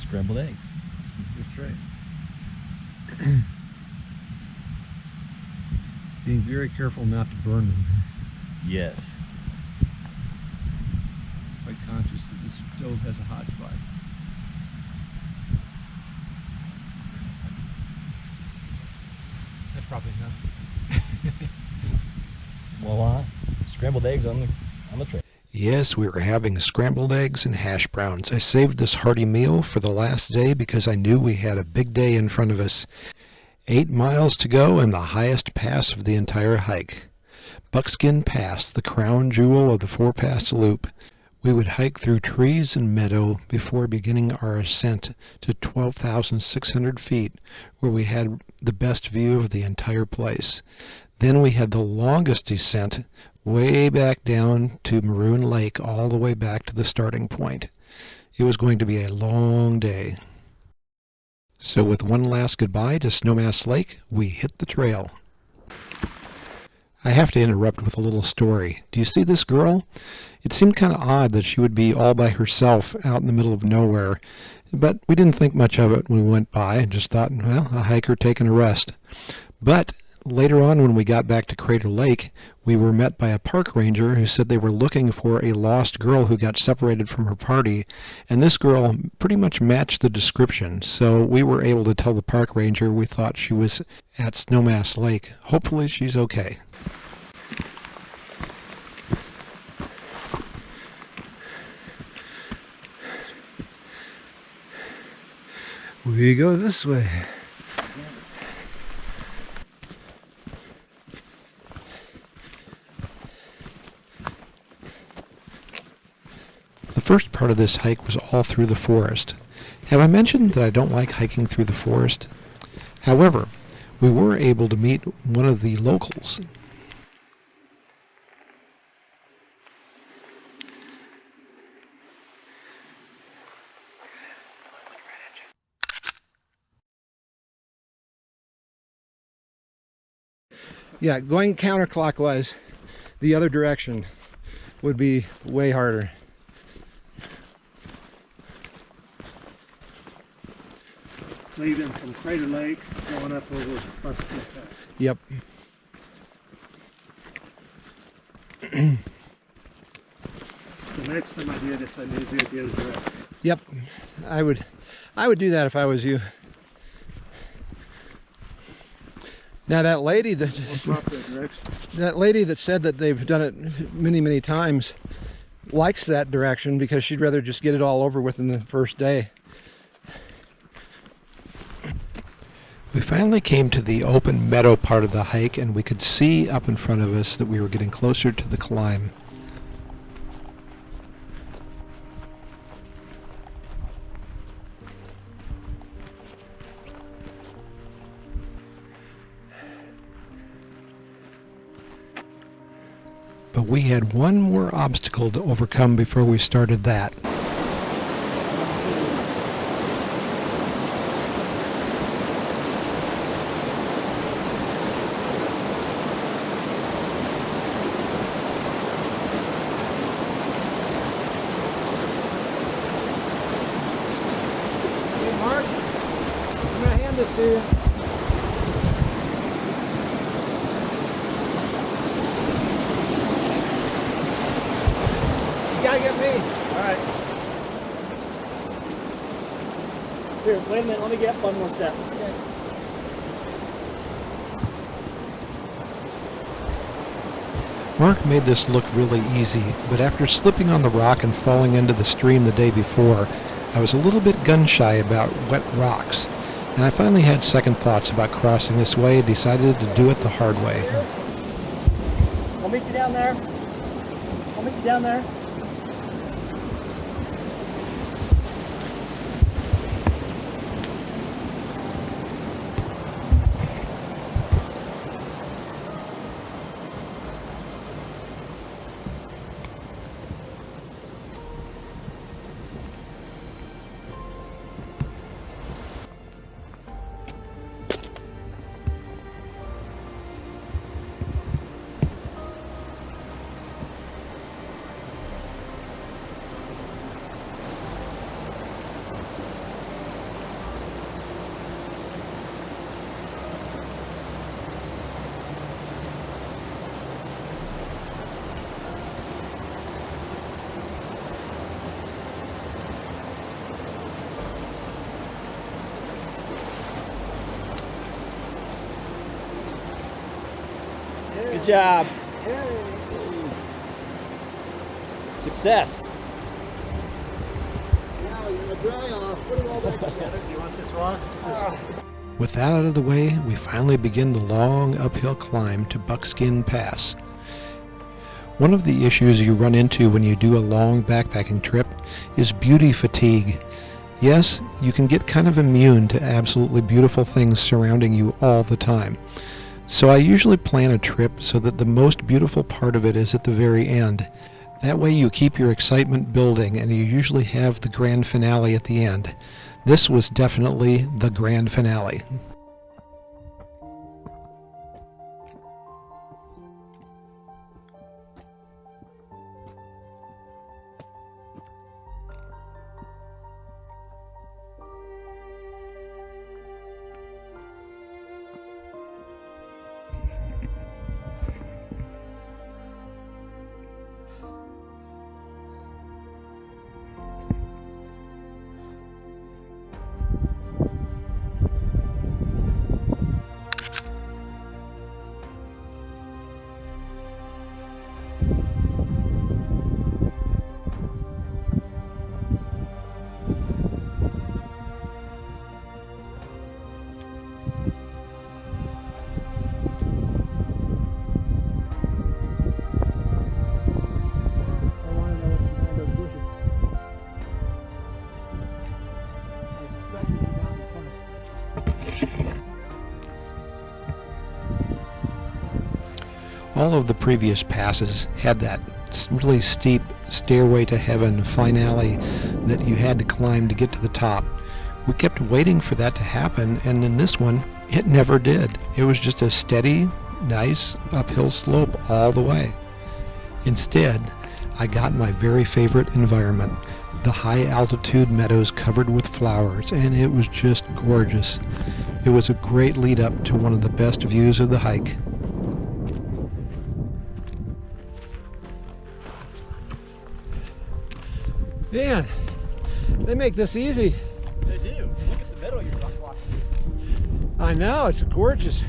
scrambled eggs. That's right. Being very careful not to burn them. Yes. Quite conscious that this stove has a hot spot. That's probably enough. Voila. Scrambled eggs on the tray. Yes, we were having scrambled eggs and hash browns. I saved this hearty meal for the last day because I knew we had a big day in front of us. 8 miles to go and the highest pass of the entire hike. Buckskin Pass, the crown jewel of the 4-pass loop. We would hike through trees and meadow before beginning our ascent to 12,600 feet, where we had the best view of the entire place. Then we had the longest descent way back down to Maroon Lake, all the way back to the starting point. It was going to be a long day. So with one last goodbye to Snowmass Lake, we hit the trail. I have to interrupt with a little story. Do you see this girl? It seemed kind of odd that she would be all by herself out in the middle of nowhere, but we didn't think much of it when we went by and just thought, well, a hiker taking a rest. But later on, when we got back to Crater Lake, we were met by a park ranger who said they were looking for a lost girl who got separated from her party, and this girl pretty much matched the description, so we were able to tell the park ranger we thought she was at Snowmass Lake. Hopefully she's okay. We go this way. The first part of this hike was all through the forest. Have I mentioned that I don't like hiking through the forest? However, we were able to meet one of the locals. Yeah, going counterclockwise the other direction would be way harder. Leaving from Crater Lake, going up over Buckskin Pass. Yep. The next time I do this, I need to do it the other direction. Yep. I would do that if I was you. Now that lady We'll swap that direction. that lady that said that they've done it many times likes that direction because she'd rather just get it all over with in the first day. We finally came to the open meadow part of the hike, and we could see up in front of us that we were getting closer to the climb. But we had one more obstacle to overcome before we started that. Hey Mark, I'm going to hand this to you. You gotta get me. Alright. Here, wait a minute, let me get one more step. Mark made this look really easy, but after slipping on the rock and falling into the stream the day before, I was a little bit gun-shy about wet rocks, and I finally had second thoughts about crossing this way and decided to do it the hard way. I'll meet you down there. I'll meet you down there. job. Success. Now you're gonna dry off. Put it all back together. Do you want this raw? With that out of the way, we finally begin the long uphill climb to Buckskin Pass. One of the issues you run into when you do a long backpacking trip is beauty fatigue. Yes, you can get kind of immune to absolutely beautiful things surrounding you all the time. So I usually plan a trip so that the most beautiful part of it is at the very end. That way you keep your excitement building and you usually have the grand finale at the end. This was definitely the grand finale. All of the previous passes had that really steep stairway to heaven finale that you had to climb to get to the top. We kept waiting for that to happen, and in this one, it never did. It was just a steady, nice uphill slope all the way. Instead, I got my very favorite environment, the high altitude meadows covered with flowers, and it was just gorgeous. It was a great lead up to one of the best views of the hike. Man, they make this easy. They do. Look at the meadow you're walking. I know, it's gorgeous.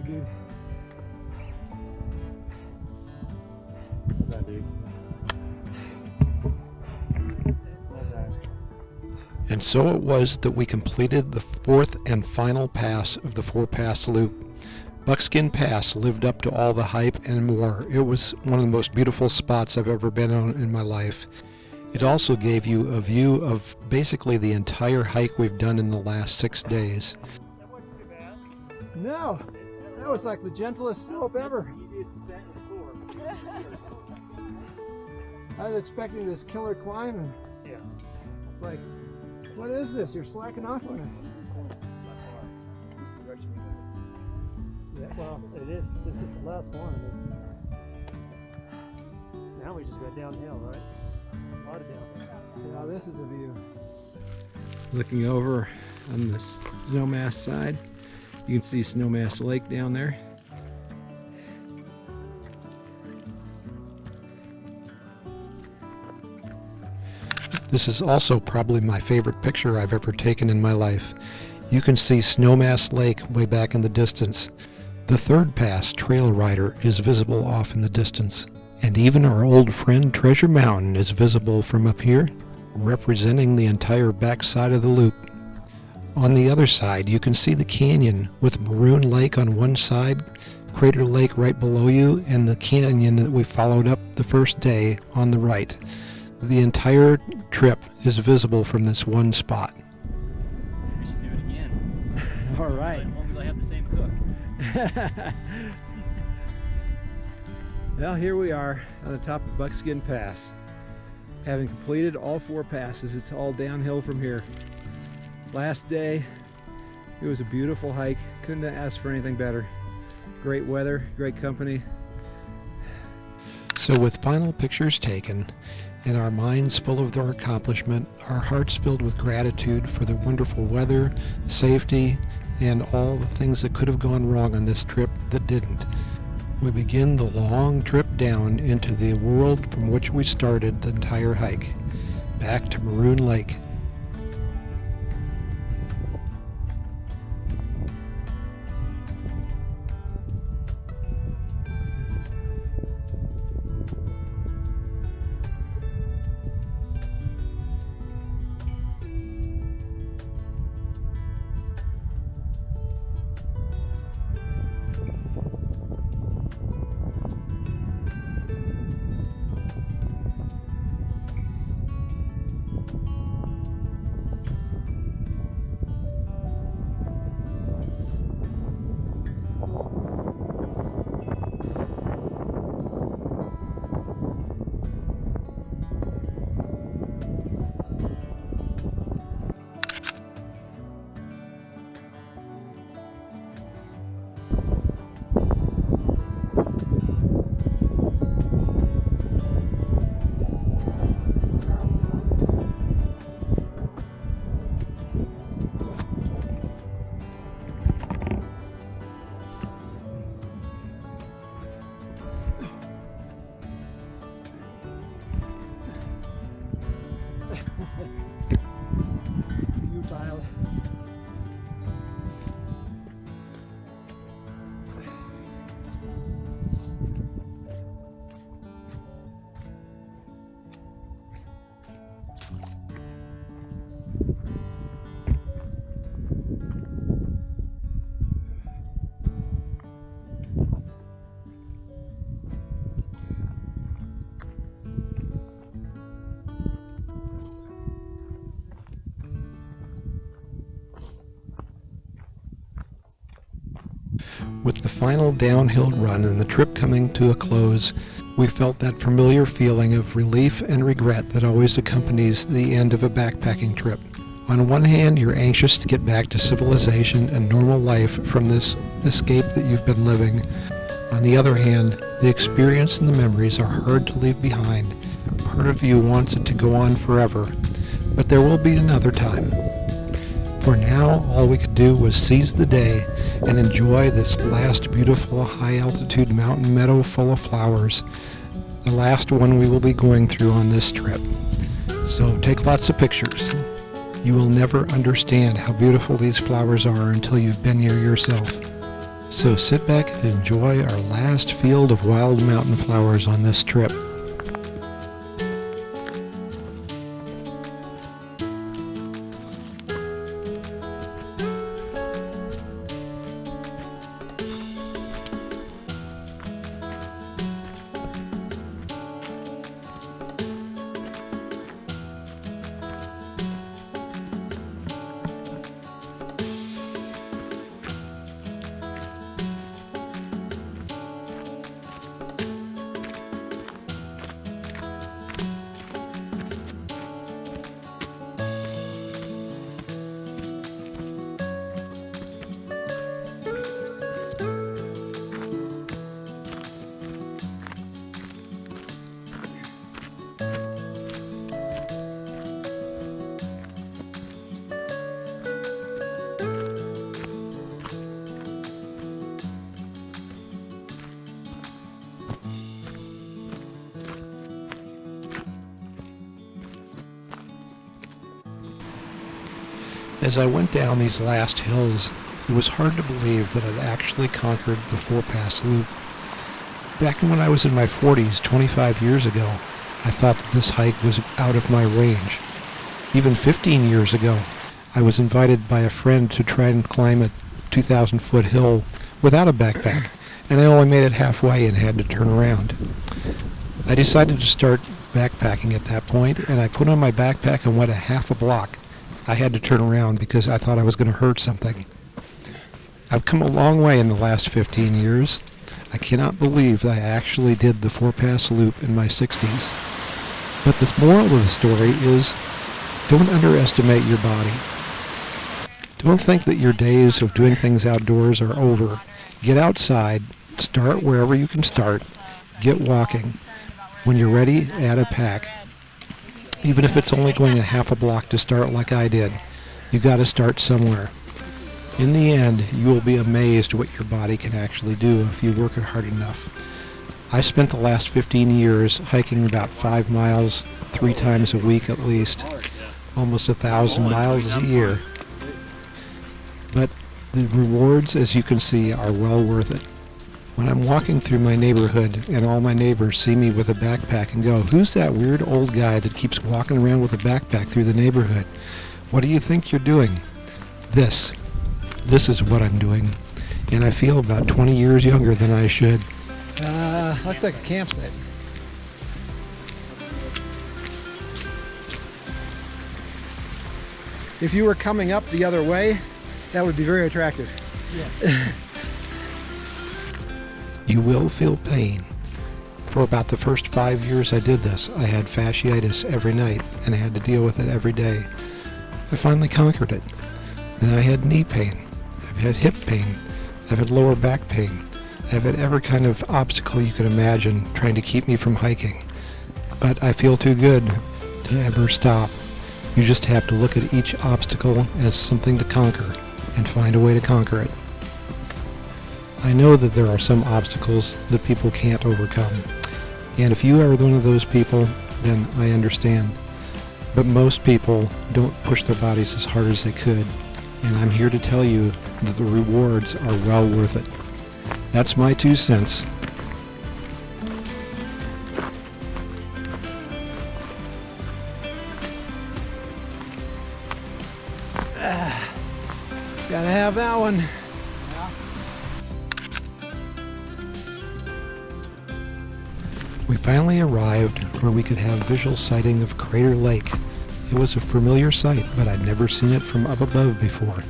Dude. That dude. And so it was that we completed the fourth and final pass of the four-pass loop. Buckskin Pass lived up to all the hype and more. It was one of the most beautiful spots I've ever been on in my life. It also gave you a view of basically the entire hike we've done in the last 6 days. That wasn't too bad. No, that was like the gentlest slope ever. Easiest descent in the floor. I was expecting this killer climb, and Yeah. it's like, what is this? You're slacking off on it. This is almost by far. This is the direction we go. Yeah, well, it is. Since it's the last one, Now we just go downhill, right? A lot of downhill. Now this is a view. Looking over on the Snowmass side, you can see Snowmass Lake down there. This is also probably my favorite picture I've ever taken in my life. You can see Snowmass Lake way back in the distance. The third pass, Trail Rider, is visible off in the distance. And even our old friend Treasure Mountain is visible from up here, representing the entire back side of the loop. On the other side, you can see the canyon with Maroon Lake on one side, Crater Lake right below you, and the canyon that we followed up the first day on the right. The entire trip is visible from this one spot. We should do it again. All right. As long as I have the same cook. Well, here we are on the top of Buckskin Pass. Having completed all 4 passes, it's all downhill from here. Last day, it was a beautiful hike. Couldn't have asked for anything better. Great weather, great company. So with final pictures taken, and our minds full of their accomplishment, our hearts filled with gratitude for the wonderful weather, safety, and all the things that could have gone wrong on this trip that didn't, we begin the long trip down into the world from which we started the entire hike, back to Maroon Lake. Futile. With the final downhill run and the trip coming to a close, we felt that familiar feeling of relief and regret that always accompanies the end of a backpacking trip. On one hand, you're anxious to get back to civilization and normal life from this escape that you've been living. On the other hand, the experience and the memories are hard to leave behind. Part of you wants it to go on forever, but there will be another time. For now, all we could do was seize the day and enjoy this last beautiful high-altitude mountain meadow full of flowers, the last one we will be going through on this trip. So take lots of pictures. You will never understand how beautiful these flowers are until you've been here yourself. So sit back and enjoy our last field of wild mountain flowers on this trip. As I went down these last hills, it was hard to believe that I'd actually conquered the Four Pass Loop. Back when I was in my 40s, 25 years ago, I thought that this hike was out of my range. Even 15 years ago, I was invited by a friend to try and climb a 2,000-foot hill without a backpack, and I only made it halfway and had to turn around. I decided to start backpacking at that point, and I put on my backpack and went a half a block. I had to turn around because I thought I was going to hurt something. I've come a long way in the last 15 years. I cannot believe that I actually did the Four Pass Loop in my 60s. But the moral of the story is, don't underestimate your body. Don't think that your days of doing things outdoors are over. Get outside, start wherever you can start, get walking. When you're ready, add a pack. Even if it's only going a half a block to start like I did, you got to start somewhere. In the end, you will be amazed what your body can actually do if you work it hard enough. I spent the last 15 years hiking about 5 miles 3 times a week at least, almost 1,000 miles a year. But the rewards, as you can see, are well worth it. When I'm walking through my neighborhood and all my neighbors see me with a backpack and go, "Who's that weird old guy that keeps walking around with a backpack through the neighborhood? What do you think you're doing?" This is what I'm doing. And I feel about 20 years younger than I should. Looks like a campsite. If you were coming up the other way, that would be very attractive. Yes. You will feel pain. For about the first 5 years I did this, I had fasciitis every night, and I had to deal with it every day. I finally conquered it. Then I had knee pain. I've had hip pain. I've had lower back pain. I've had every kind of obstacle you can imagine trying to keep me from hiking. But I feel too good to ever stop. You just have to look at each obstacle as something to conquer and find a way to conquer it. I know that there are some obstacles that people can't overcome. And if you are one of those people, then I understand. But most people don't push their bodies as hard as they could. And I'm here to tell you that the rewards are well worth it. That's my 2 cents. Gotta have that one. We finally arrived where we could have visual sighting of Crater Lake. It was a familiar sight, but I'd never seen it from up above before.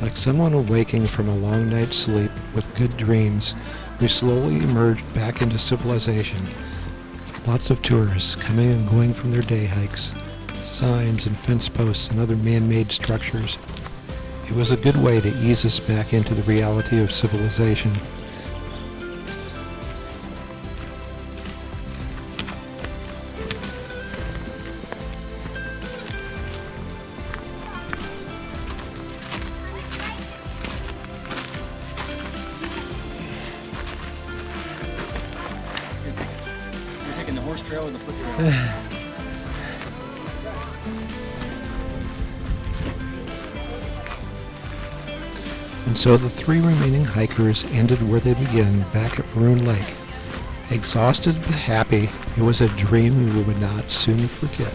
Like someone awaking from a long night's sleep with good dreams, we slowly emerged back into civilization. Lots of tourists coming and going from their day hikes, signs and fence posts and other man-made structures. It was a good way to ease us back into the reality of civilization. You're taking the horse trail or the foot trail? And so the 3 remaining hikers ended where they began, back at Maroon Lake. Exhausted but happy, it was a dream we would not soon forget.